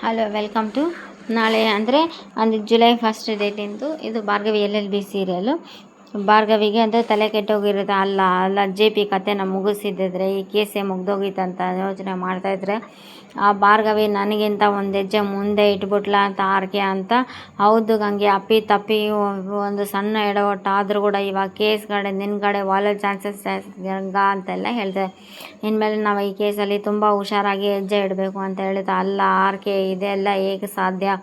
Hello, welcome to ನಾಳೆ ಅಂದರೆ July 1 ಡೇಟಿಂದು ಇದು ಭಾರ್ಗವಿ LLB ಸೀರಿಯಲು. ಭಾರ್ಗವಿಗೆ ಅಂದರೆ ತಲೆ ಕೆಟ್ಟೋಗಿರುತ್ತೆ. ಅಲ್ಲ ಜೆ ಪಿ ಕಥೆನ ಮುಗಿಸಿದ್ರೆ ಈ ಕೇಸೇ ಮುಗ್ದೋಗಿತ್ತಂತ ಯೋಚನೆ ಮಾಡ್ತಾಯಿದ್ರೆ ಆ ಭಾರ್ಗವಿ ನನಗಿಂತ ಒಂದು ಹೆಜ್ಜೆ ಮುಂದೆ ಇಟ್ಬಿಟ್ಲ ಅಂತ ಆರ್ಕೆ ಅಂತ. ಹೌದು ಗಂಗೆ, ಅಪ್ಪಿ ತಪ್ಪಿ ಒಂದು ಸಣ್ಣ ಎಡವಟ್ಟಾದರೂ ಕೂಡ ಇವಾಗ ಕೇಸ್ ಕಡೆ ನಿನ್ನ ಕಡೆ ವಾಲೋ ಚಾನ್ಸಸ್ ಗಂಗ ಅಂತೆಲ್ಲ ಹೇಳ್ತಾರೆ. ಇನ್ಮೇಲೆ ನಾವು ಈ ಕೇಸಲ್ಲಿ ತುಂಬ ಹುಷಾರಾಗಿ ಹೆಜ್ಜೆ ಇಡಬೇಕು ಅಂತ ಹೇಳಿದ. ಅಲ್ಲ ಆರ್ಕೆ, ಇದೆಲ್ಲ ಹೇಗೆ ಸಾಧ್ಯ?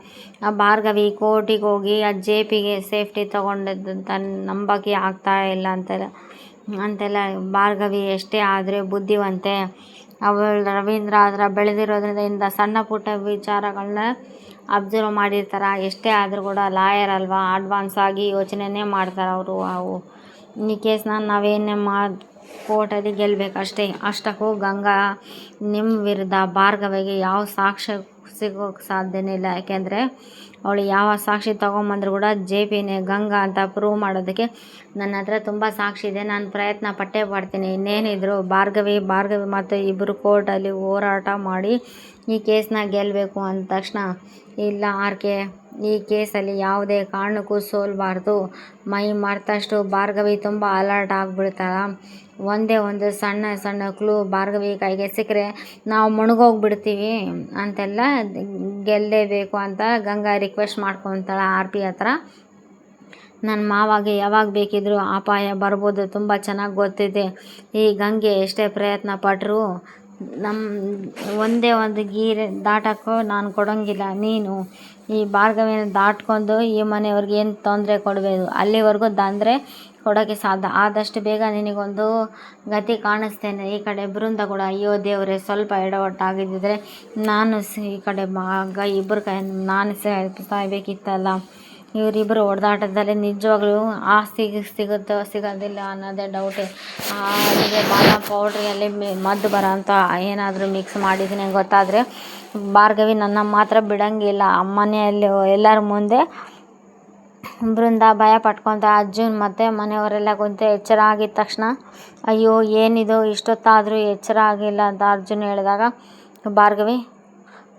ಆ ಭಾರ್ಗವಿ ಕೋರ್ಟಿಗೆ ಹೋಗಿ ಆ ಜೆ ಪಿಗೆ ಸೇಫ್ಟಿ ತೊಗೊಂಡಿದ್ದಂತ ನಂಬಕ್ಕೆ ಆಗ್ತಾ ಇಲ್ಲ ಅಂತೆಲ್ಲ. ಭಾರ್ಗವಿ ಎಷ್ಟೇ ಆದರೆ ಬುದ್ಧಿವಂತೆ. ಅವಳು ರವೀಂದ್ರ ಹತ್ರ ಬೆಳೆದಿರೋದ್ರಿಂದ ಇಂಥ ಸಣ್ಣ ಪುಟ್ಟ ವಿಚಾರಗಳನ್ನ ಅಬ್ಸರ್ವ್ ಮಾಡಿರ್ತಾರೆ. ಎಷ್ಟೇ ಆದರೂ ಕೂಡ ಲಾಯರ್ ಅಲ್ವಾ, ಅಡ್ವಾನ್ಸ್ ಆಗಿ ಯೋಚನೆನೇ ಮಾಡ್ತಾರೆ ಅವರು. ಈ ಕೇಸ್ನ ನಾವೇನೇ ಕೋರ್ಟಲ್ಲಿ ಗೆಲ್ಲಬೇಕಷ್ಟೇ. ಅಷ್ಟಕ್ಕೂ ಗಂಗಾ ನಿಮ್ಮ ವಿರುದ್ಧ ಭಾರ್ಗವಿಗೆ ಯಾವ ಸಾಕ್ಷ್ಯ ಸಿಗೋಕ್ಕೆ ಸಾಧ್ಯನೇ ಇಲ್ಲ. ಯಾಕೆಂದರೆ ಅವಳು ಯಾವ ಸಾಕ್ಷಿ ತೊಗೊಂಬಂದ್ರು ಕೂಡ ಜೆ ಪಿನೇ ಗಂಗಾ ಅಂತ ಪ್ರೂವ್ ಮಾಡೋದಕ್ಕೆ ನನ್ನ ಹತ್ರ ತುಂಬ ಸಾಕ್ಷಿ ಇದೆ. ನಾನು ಪ್ರಯತ್ನ ಪಟ್ಟೇ ಪಡ್ತೀನಿ. ಇನ್ನೇನಿದ್ರು ಭಾರ್ಗವಿ ಮತ್ತು ಇಬ್ಬರು ಕೋರ್ಟಲ್ಲಿ ಹೋರಾಟ ಮಾಡಿ ಈ ಕೇಸ್ನ ಗೆಲ್ಲಬೇಕು ಅಂದ ತಕ್ಷಣ, ಇಲ್ಲ ಆರ್ಕೆ, ಈ ಕೇಸಲ್ಲಿ ಯಾವುದೇ ಕಾರಣಕ್ಕೂ ಸೋಲಬಾರ್ದು. ಮೈ ಮರ್ತಷ್ಟು ಭಾರ್ಗವಿ ತುಂಬ ಅಲರ್ಟ್ ಆಗಿಬಿಡ್ತಾಳ. ಒಂದೇ ಒಂದು ಸಣ್ಣ ಕ್ಲೂ ಭಾರ್ಗವಿ ಕೈಗೆ ಸಿಕ್ಕರೆ ನಾವು ಮುಳುಗೋಗ್ಬಿಡ್ತೀವಿ ಅಂತೆಲ್ಲ. ಗೆಲ್ಲಲೇಬೇಕು ಅಂತ ಗಂಗಾ ರಿಕ್ವೆಸ್ಟ್ ಮಾಡ್ಕೊತಾಳೆ RP ಹತ್ರ. ನನ್ನ ಮಾವಾಗೆ ಯಾವಾಗ ಬೇಕಿದ್ರೂ ಅಪಾಯ ಬರ್ಬೋದು, ತುಂಬ ಚೆನ್ನಾಗಿ ಗೊತ್ತಿದೆ. ಈ ಗಂಗೆ ಎಷ್ಟೇ ಪ್ರಯತ್ನ ಪಟ್ಟರು ಒಂದೇ ಒಂದು ಗೀರೆ ದಾಟಕ್ಕೂ ನಾನು ಕೊಡೋಂಗಿಲ್ಲ. ನೀನು ಈ ಭಾರ್ಗವಿನ ದಾಟ್ಕೊಂಡು ಈ ಮನೆಯವ್ರಿಗೆ ಏನು ತೊಂದರೆ ಕೊಡಬೇಕು, ಅಲ್ಲಿವರೆಗೂ ತೊಂದರೆ ಕೊಡೋಕ್ಕೆ ಸಾಧ್ಯ. ಆದಷ್ಟು ಬೇಗ ನಿನಗೊಂದು ಗತಿ ಕಾಣಿಸ್ತೇನೆ. ಈ ಕಡೆ ಬೃಂದ ಕೂಡ, ಅಯ್ಯೋ ದೇವರೇ, ಸ್ವಲ್ಪ ಎಡವಟ್ಟಾಗಿದ್ದಿದ್ರೆ ನಾನು ಈ ಕಡೆ ಇಬ್ಬರು ಕೈ ನಾನು ಸಾಯ್ಬೇಕಿತ್ತಲ್ಲ. ಇವರಿಬ್ಬರು ಹೊಡೆದಾಟದಲ್ಲಿ ನಿಜವಾಗ್ಲೂ ಆಸ್ತಿ ಸಿಗೋದಿಲ್ಲ ಅನ್ನೋದೇ ಡೌಟೇ. ಅಲ್ಲಿಗೆ ಬಾದಾಮ್ ಪೌಡ್ರಲ್ಲಿ ಮದ್ದು ಬರೋ ಅಂತ ಏನಾದರೂ ಮಿಕ್ಸ್ ಮಾಡಿದ್ದೀನಿ ಗೊತ್ತಾದರೆ ಭಾರ್ಗವಿ ನನ್ನ ಮಾತ್ರ ಬಿಡೋಂಗಿಲ್ಲ. ಮನೆಯಲ್ಲಿ ಎಲ್ಲರ ಮುಂದೆ ಬೃಂದ ಭಯ ಪಟ್ಕೊತ ಅರ್ಜುನ್ ಮತ್ತು ಮನೆಯವರೆಲ್ಲ ಕುಂತು ಎಚ್ಚರ ಆಗಿದ ತಕ್ಷಣ, ಅಯ್ಯೋ ಏನಿದು ಇಷ್ಟೊತ್ತಾದರೂ ಎಚ್ಚರ ಆಗಿಲ್ಲ ಅಂತ ಅರ್ಜುನ್ ಹೇಳಿದಾಗ, ಭಾರ್ಗವಿ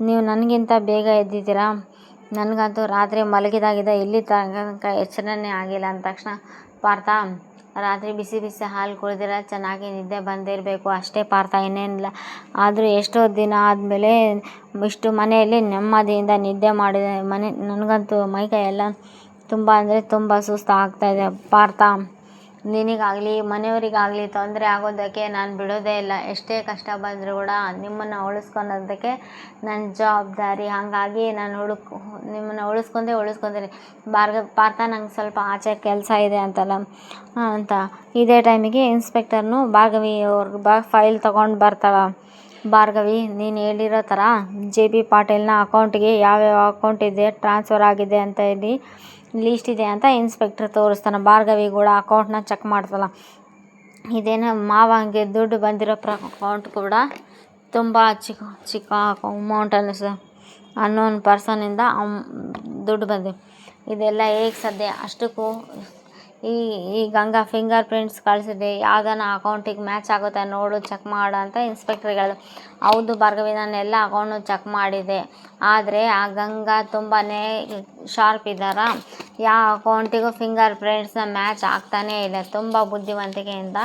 ನೀವು ನನಗಿಂತ ಬೇಗ ಎದ್ದಿದ್ದೀರಾ, ನನಗಂತೂ ರಾತ್ರಿ ಮಲಗಿದಾಗಿದೆ, ಇಲ್ಲಿ ತನಕ ಎಚ್ಚರನೇ ಆಗಿಲ್ಲ ಅಂದ ತಕ್ಷಣ, ಪಾರ್ಥ ರಾತ್ರಿ ಬಿಸಿ ಹಾಲು ಕುಡಿದಿರ, ಚೆನ್ನಾಗಿ ನಿದ್ದೆ ಬಂದಿರಬೇಕು ಅಷ್ಟೇ ಪಾರ್ಥ, ಇನ್ನೇನಿಲ್ಲ. ಆದರೂ ಎಷ್ಟೋ ದಿನ ಆದಮೇಲೆ ಇಷ್ಟು ಮನೆಯಲ್ಲಿ ನೆಮ್ಮದಿಯಿಂದ ನಿದ್ದೆ ಮಾಡಿದೆ. ನನಗಂತೂ ಮೈಕೈ ಎಲ್ಲ ತುಂಬ ಅಂದರೆ ತುಂಬ ಸುಸ್ತು ಆಗ್ತಾಯಿದೆ ಪಾರ್ಥ. ನಿನಗಾಗಲಿ ಮನೆಯವರಿಗಾಗಲಿ ತೊಂದರೆ ಆಗೋದಕ್ಕೆ ನಾನು ಬಿಡೋದೇ ಇಲ್ಲ. ಎಷ್ಟೇ ಕಷ್ಟ ಬಂದರೂ ಕೂಡ ನಿಮ್ಮನ್ನು ಉಳಿಸ್ಕೊಳೋದಕ್ಕೆ ನನ್ನ ಜವಾಬ್ದಾರಿ. ಹಾಗಾಗಿ ನಾನು ನಿಮ್ಮನ್ನು ಉಳಿಸ್ಕೊಂತೀನಿ. ಪಾರ್ಥ, ನಂಗೆ ಸ್ವಲ್ಪ ಆಚೆ ಕೆಲಸ ಇದೆ ಅಂತ. ಇದೇ ಟೈಮಿಗೆ ಇನ್ಸ್ಪೆಕ್ಟರ್ನು ಭಾರ್ಗವಿ ಅವ್ರ ಫೈಲ್ ತೊಗೊಂಡು ಬರ್ತಾಳೆ. ಭಾರ್ಗವಿ, ನೀನು ಹೇಳಿರೋ ಥರ JP ಪಾಟೀಲ್ನ ಅಕೌಂಟಿಗೆ ಯಾವ್ಯಾವ ಅಕೌಂಟ್ ಇದೆ ಟ್ರಾನ್ಸ್ಫರ್ ಆಗಿದೆ ಅಂತ ಇಲ್ಲಿ ಲೀಸ್ಟ್ ಇದೆ ಅಂತ ಇನ್ಸ್ಪೆಕ್ಟರ್ ತೋರಿಸ್ತಾನೆ. ಭಾರ್ಗವಿ ಕೂಡ ಅಕೌಂಟ್ನ ಚೆಕ್ ಮಾಡ್ತಾಳೆ. ಇದೇನೋ ಮಾವಂಗೆ ದುಡ್ಡು ಬಂದಿರೋ ಅಕೌಂಟ್ ಕೂಡ ತುಂಬ ಚಿಕ್ಕ ಅಮೌಂಟ್ ಅನ್ನೋನ್ ಪರ್ಸನಿಂದ ದುಡ್ಡು ಬಂದಿದೆ. ಇದೆಲ್ಲ ಹೇಗೆ ಸಾಧ್ಯ? ಅಷ್ಟಕ್ಕೂ ಈ ಗಂಗಾ ಫಿಂಗರ್ ಪ್ರಿಂಟ್ಸ್ ಕಳಿಸಿದೆ, ಯಾವುದನ್ನ ಅಕೌಂಟಿಗೆ ಮ್ಯಾಚ್ ಆಗುತ್ತೆ ನೋಡು, ಚೆಕ್ ಮಾಡು ಅಂತ ಇನ್ಸ್ಪೆಕ್ಟರ್ಗೆ ಹೇಳಿದೆ. ಹೌದು ಭಾರ್ಗವಿ, ನಾನು ಎಲ್ಲ ಅಕೌಂಟು ಚೆಕ್ ಮಾಡಿದೆ. ಆದರೆ ಆ ಗಂಗಾ ತುಂಬಾ ಶಾರ್ಪ್ ಇದ್ದಾರ, ಯಾವ ಅಕೌಂಟಿಗೂ ಫಿಂಗರ್ ಪ್ರಿಂಟ್ಸ್ನ ಮ್ಯಾಚ್ ಆಗ್ತಾನೇ ಇಲ್ಲ. ತುಂಬ ಬುದ್ಧಿವಂತಿಕೆಯಿಂದ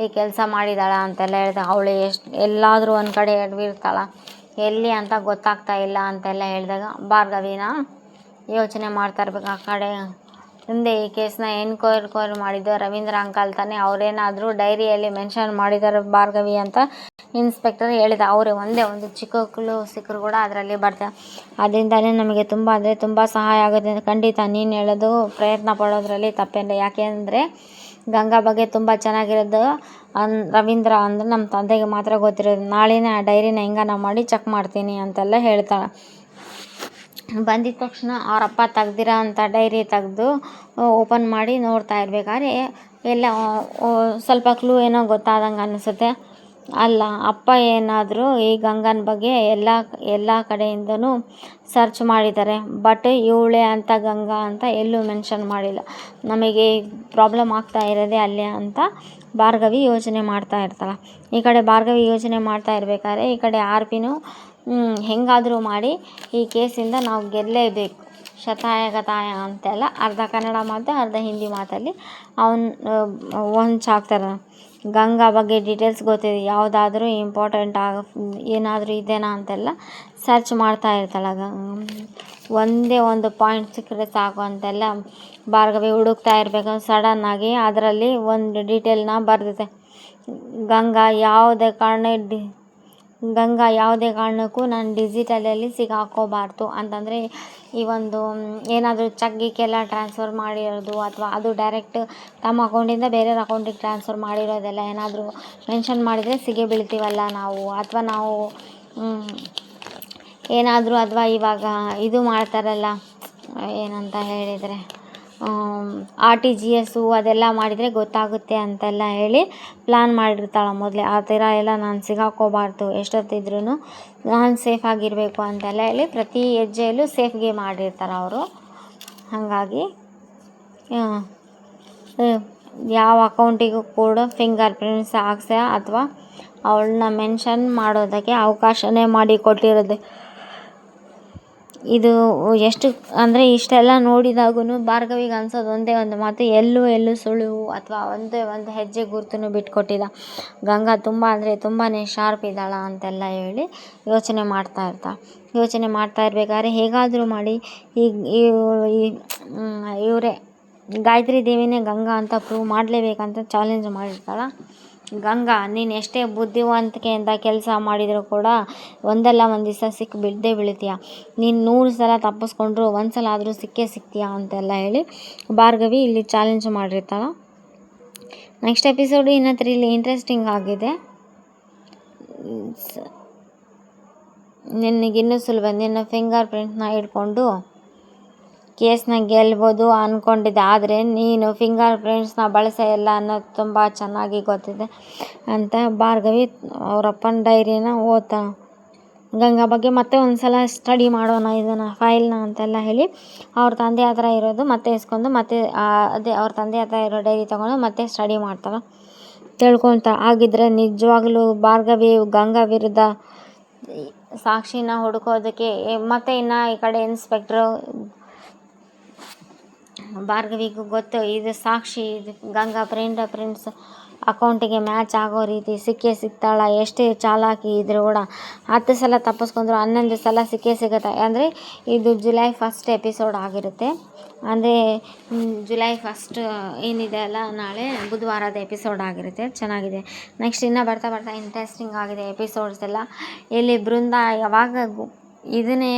ಈ ಕೆಲಸ ಮಾಡಿದಾಳ ಅಂತೆಲ್ಲ ಹೇಳಿದೆ. ಅವಳು ಎಲ್ಲಾದರೂ ಒಂದು ಕಡೆ ಎಡವಿರ್ತಾಳ, ಎಲ್ಲಿ ಅಂತ ಗೊತ್ತಾಗ್ತಾ ಇಲ್ಲ ಅಂತೆಲ್ಲ ಹೇಳಿದಾಗ ಭಾರ್ಗವಿನ ಯೋಚನೆ ಮಾಡ್ತಾ ಇರ್ಬೇಕು. ಆ ಕಡೆ ಹಿಂದೆ ಈ ಕೇಸ್ನ ಎನ್ಕ್ವೈರಿ ಮಾಡಿದ್ದು ರವೀಂದ್ರ ಅಂಕಲ್ ತಾನೆ, ಅವರೇನಾದರೂ ಡೈರಿಯಲ್ಲಿ ಮೆನ್ಷನ್ ಮಾಡಿದ್ದಾರೆ ಭಾರ್ಗವಿ ಅಂತ ಇನ್ಸ್ಪೆಕ್ಟರ್ ಹೇಳಿದ. ಅವರೇ ಒಂದೇ ಒಂದು ಚಿಕ್ಕ ಕ್ಲೂ ಸಿಕ್ಕರು ಕೂಡ ಅದರಲ್ಲಿ ಬರ್ತಾರೆ. ಅದರಿಂದಲೇ ನಮಗೆ ತುಂಬ ಅಂದರೆ ತುಂಬ ಸಹಾಯ ಆಗುತ್ತೆ. ಖಂಡಿತ ನೀನು ಹೇಳೋದು ಪ್ರಯತ್ನ ಪಡೋದ್ರಲ್ಲಿ ತಪ್ಪೇನಿಲ್ಲ. ಯಾಕೆಂದರೆ ಗಂಗಾ ಬಗ್ಗೆ ತುಂಬ ಚೆನ್ನಾಗಿರೋದು ರವೀಂದ್ರ ಅಂದರೆ ನಮ್ಮ ತಂದೆಗೆ ಮಾತ್ರ ಗೊತ್ತಿರೋದು. ನಾಳೆನೇ ಆ ಡೈರಿನ ಹೆಂಗನ ಮಾಡಿ ಚೆಕ್ ಮಾಡ್ತೀನಿ ಅಂತೆಲ್ಲ ಹೇಳ್ತಾಳೆ. ಬಂದಿದ್ದ ತಕ್ಷಣ ಅವರಪ್ಪ ತೆಗ್ದಿರೋ ಅಂಥ ಡೈರಿ ತೆಗೆದು ಓಪನ್ ಮಾಡಿ ನೋಡ್ತಾ ಇರ್ಬೇಕಾದ್ರೆ ಎಲ್ಲ ಸ್ವಲ್ಪ ಕ್ಲೂ ಏನೋ ಗೊತ್ತಾದಂಗೆ ಅನಿಸುತ್ತೆ. ಅಲ್ಲ, ಅಪ್ಪ ಏನಾದರೂ ಈ ಗಂಗನ ಬಗ್ಗೆ ಎಲ್ಲ ಕಡೆಯಿಂದನೂ ಸರ್ಚ್ ಮಾಡಿದ್ದಾರೆ, ಬಟ್ ಇವಳೇ ಅಂತ ಗಂಗಾ ಅಂತ ಎಲ್ಲೂ ಮೆನ್ಷನ್ ಮಾಡಿಲ್ಲ. ನಮಗೆ ಪ್ರಾಬ್ಲಮ್ ಆಗ್ತಾ ಇರೋದೇ ಅಲ್ಲೇ ಅಂತ ಭಾರ್ಗವಿ ಯೋಚನೆ ಮಾಡ್ತಾ ಇರ್ತಾಳೆ. ಈ ಕಡೆ ಭಾರ್ಗವಿ ಯೋಚನೆ ಮಾಡ್ತಾ ಇರಬೇಕಾದ್ರೆ ಈ ಕಡೆ RPನೂ ಹೆಂಗಾದರೂ ಮಾಡಿ ಈ ಕೇಸಿಂದ ನಾವು ಗೆಲ್ಲಲೇಬೇಕು. ಶತಾಯ ಗತಾಯ ಅಂತೆಲ್ಲ ಅರ್ಧ ಕನ್ನಡ ಮಾತು ಅರ್ಧ ಹಿಂದಿ ಮಾತಲ್ಲಿ ಹೊಂಚಾಕ್ತಾರೆ. ಗಂಗಾ ಬಗ್ಗೆ ಡೀಟೇಲ್ಸ್ ಗೊತ್ತಿದೆ, ಯಾವುದಾದ್ರೂ ಇಂಪಾರ್ಟೆಂಟ್ ಏನಾದರೂ ಇದೆನಾ ಅಂತೆಲ್ಲ ಸರ್ಚ್ ಮಾಡ್ತಾ ಇರ್ತಾಳೆ. ಒಂದೇ ಒಂದು ಪಾಯಿಂಟ್ ಸಿಕ್ಕರೆ ಸಾಕು ಅಂತೆಲ್ಲ ಭಾರ್ಗವಿ ಹುಡುಕ್ತಾ ಇರಬೇಕು. ಸಡನ್ನಾಗಿ ಅದರಲ್ಲಿ ಒಂದು ಡೀಟೇಲ್ನ ಬರೆದಿದೆ. ಗಂಗಾ ಯಾವುದೇ ಕಾರಣಕ್ಕೂ ನಾನು ಡಿಜಿಟಲಲ್ಲಿ ಸಿಗಾಕೋಬಾರ್ದು ಅಂತಂದರೆ ಈ ಒಂದು ಏನಾದರೂ ಚೆಕ್ಗೆಲ್ಲ ಟ್ರಾನ್ಸ್ಫರ್ ಮಾಡಿರೋದು ಅಥವಾ ಅದು ಡೈರೆಕ್ಟ್ ತಮ್ಮ ಅಕೌಂಟಿಂದ ಬೇರೆಯವ್ರ ಅಕೌಂಟಿಗೆ ಟ್ರಾನ್ಸ್ಫರ್ ಮಾಡಿರೋದೆಲ್ಲ ಏನಾದರೂ ಮೆನ್ಷನ್ ಮಾಡಿದರೆ ಸಿಗೇ ಬೀಳ್ತೀವಲ್ಲ ನಾವು. ಅಥವಾ ನಾವು ಏನಾದರೂ ಅಥವಾ ಇವಾಗ ಇದು ಮಾಡ್ತಾರಲ್ಲ, ಏನಂತ ಹೇಳಿದರೆ RTGS ಅದೆಲ್ಲ ಮಾಡಿದರೆ ಗೊತ್ತಾಗುತ್ತೆ ಅಂತೆಲ್ಲ ಹೇಳಿ ಪ್ಲ್ಯಾನ್ ಮಾಡಿರ್ತಾಳೆ ಮೊದಲೇ. ಆ ಥರ ಎಲ್ಲ ನಾನು ಸಿಗಾಕೋಬಾರ್ದು, ಎಷ್ಟೊತ್ತಿದ್ರೂ ನಾನು ಸೇಫಾಗಿರಬೇಕು ಅಂತೆಲ್ಲ ಹೇಳಿ ಪ್ರತಿ ಹೆಜ್ಜೆಯಲ್ಲೂ ಸೇಫ್ಗೆ ಮಾಡಿರ್ತಾರೆ ಅವರು. ಹಾಗಾಗಿ ಯಾವ ಅಕೌಂಟಿಗೂ ಕೂಡ ಫಿಂಗರ್ ಪ್ರಿಂಟ್ಸ್ ಹಾಕ್ಸ ಅಥವಾ ಅವಳನ್ನ ಮೆನ್ಷನ್ ಮಾಡೋದಕ್ಕೆ ಅವಕಾಶನೇ ಮಾಡಿ ಕೊಟ್ಟಿರೋದೆ. ಇದು ಎಷ್ಟು ಅಂದರೆ ಇಷ್ಟೆಲ್ಲ ನೋಡಿದಾಗೂ ಭಾರ್ಗವಿಗೆ ಅನ್ಸೋದು ಒಂದೇ ಒಂದು ಮಾತು, ಎಲ್ಲೂ ಸುಳಿವು ಅಥವಾ ಒಂದೇ ಒಂದು ಹೆಜ್ಜೆ ಗುರುತನ್ನು ಬಿಟ್ಕೊಟ್ಟಿಲ್ಲ. ಗಂಗಾ ತುಂಬ ಅಂದರೆ ತುಂಬಾ ಶಾರ್ಪ್ ಇದ್ದಾಳ ಅಂತೆಲ್ಲ ಹೇಳಿ ಯೋಚನೆ ಮಾಡ್ತಾ ಇರಬೇಕಾದ್ರೆ ಹೇಗಾದರೂ ಮಾಡಿ ಇವರೇ ಗಾಯತ್ರಿ ದೇವಿನೇ ಗಂಗಾ ಅಂತ ಪ್ರೂವ್ ಮಾಡಲೇಬೇಕಂತ ಚಾಲೆಂಜ್ ಮಾಡಿರ್ತಾಳೆ. ಗಂಗಾ, ನೀನು ಎಷ್ಟೇ ಬುದ್ಧಿವಂತಿಕೆಯಿಂದ ಕೆಲಸ ಮಾಡಿದರೂ ಕೂಡ ಒಂದಲ್ಲ ಒಂದು ದಿವಸ ಸಿಕ್ಕಿ ಬಿದ್ದೇ ಬೀಳ್ತೀಯ. ನೀನು 100 ಸಲ ತಪ್ಪಿಸ್ಕೊಂಡ್ರು ಒಂದು ಸಲ ಆದರೂ ಸಿಕ್ಕೇ ಸಿಗ್ತೀಯ ಅಂತೆಲ್ಲ ಹೇಳಿ ಭಾರ್ಗವಿ ಇಲ್ಲಿ ಚಾಲೆಂಜ್ ಮಾಡಿರ್ತಾಳೆ. ನೆಕ್ಸ್ಟ್ ಎಪಿಸೋಡು ಇನ್ನೂ ಇಲ್ಲಿ ಇಂಟ್ರೆಸ್ಟಿಂಗ್ ಆಗಿದೆ. ನಿನಗಿನ್ನೂ ಸುಲಭ, ನಿನ್ನ ಫಿಂಗರ್ ಪ್ರಿಂಟ್ನ ಇಟ್ಕೊಂಡು ಕೇಸ್ನ ಗೆಲ್ಬೋದು ಅಂದ್ಕೊಂಡಿದ್ದೆ, ಆದರೆ ನೀನು ಫಿಂಗರ್ ಪ್ರಿಂಟ್ಸ್ನ ಬಳಸಲ್ಲ ಅನ್ನೋದು ತುಂಬ ಚೆನ್ನಾಗಿ ಗೊತ್ತಿದೆ ಅಂತ ಭಾರ್ಗವಿ ಅವರಪ್ಪನ ಡೈರಿನ ಓದ್ತಾಳೆ. ಗಂಗಾ ಬಗ್ಗೆ ಮತ್ತೆ ಒಂದು ಸಲ ಸ್ಟಡಿ ಮಾಡೋಣ ಇದನ್ನು ಫೈಲ್ನ ಅಂತೆಲ್ಲ ಹೇಳಿ ಅವ್ರ ತಂದೆ ಹತ್ರ ಇರೋದು ಮತ್ತೆ ಇಸ್ಕೊಂಡು ಮತ್ತೆ ಅವ್ರ ತಂದೆ ಹತ್ರ ಇರೋ ಡೈರಿ ತೊಗೊಂಡು ಮತ್ತೆ ಸ್ಟಡಿ ಮಾಡ್ತಾಳೆ, ತಿಳ್ಕೊತಾಳೆ. ಆಗಿದ್ದರೆ ನಿಜವಾಗ್ಲೂ ಭಾರ್ಗವಿ ಗಂಗಾ ವಿರುದ್ಧ ಸಾಕ್ಷಿನ ಹುಡುಕೋದಕ್ಕೆ ಮತ್ತೆ ಇನ್ನು ಈ ಕಡೆ ಇನ್ಸ್ಪೆಕ್ಟ್ರು ಭಾರ್ಗವಿಗೂ ಗೊತ್ತು ಇದು ಸಾಕ್ಷಿ, ಇದು ಗಂಗಾ ಪ್ರಿಂಟ್ಸ್ ಅಕೌಂಟಿಗೆ ಮ್ಯಾಚ್ ಆಗೋ ರೀತಿ ಸಿಕ್ಕೇ ಸಿಗ್ತಾಳ. ಎಷ್ಟೇ ಚಾಲಾಕಿ ಇದ್ರೂ ಕೂಡ 10 ಸಲ ತಪ್ಪಿಸ್ಕೊಂಡ್ರು 11 ಸಲ ಸಿಕ್ಕೇ ಸಿಗುತ್ತೆ. ಅಂದರೆ ಇದು ಜುಲೈ 1 ಎಪಿಸೋಡ್ ಆಗಿರುತ್ತೆ. ಅಂದರೆ ಜುಲೈ 1 ಏನಿದೆ ಅಲ್ಲ, ನಾಳೆ ಬುಧವಾರದ ಎಪಿಸೋಡ್ ಆಗಿರುತ್ತೆ. ಚೆನ್ನಾಗಿದೆ. ನೆಕ್ಸ್ಟ್ ಇನ್ನೂ ಬರ್ತಾ ಇಂಟ್ರೆಸ್ಟಿಂಗ್ ಆಗಿದೆ ಎಪಿಸೋಡ್ಸ್ ಎಲ್ಲ. ಇಲ್ಲಿ ಬೃಂದ ಯಾವಾಗ ಇದನ್ನೇ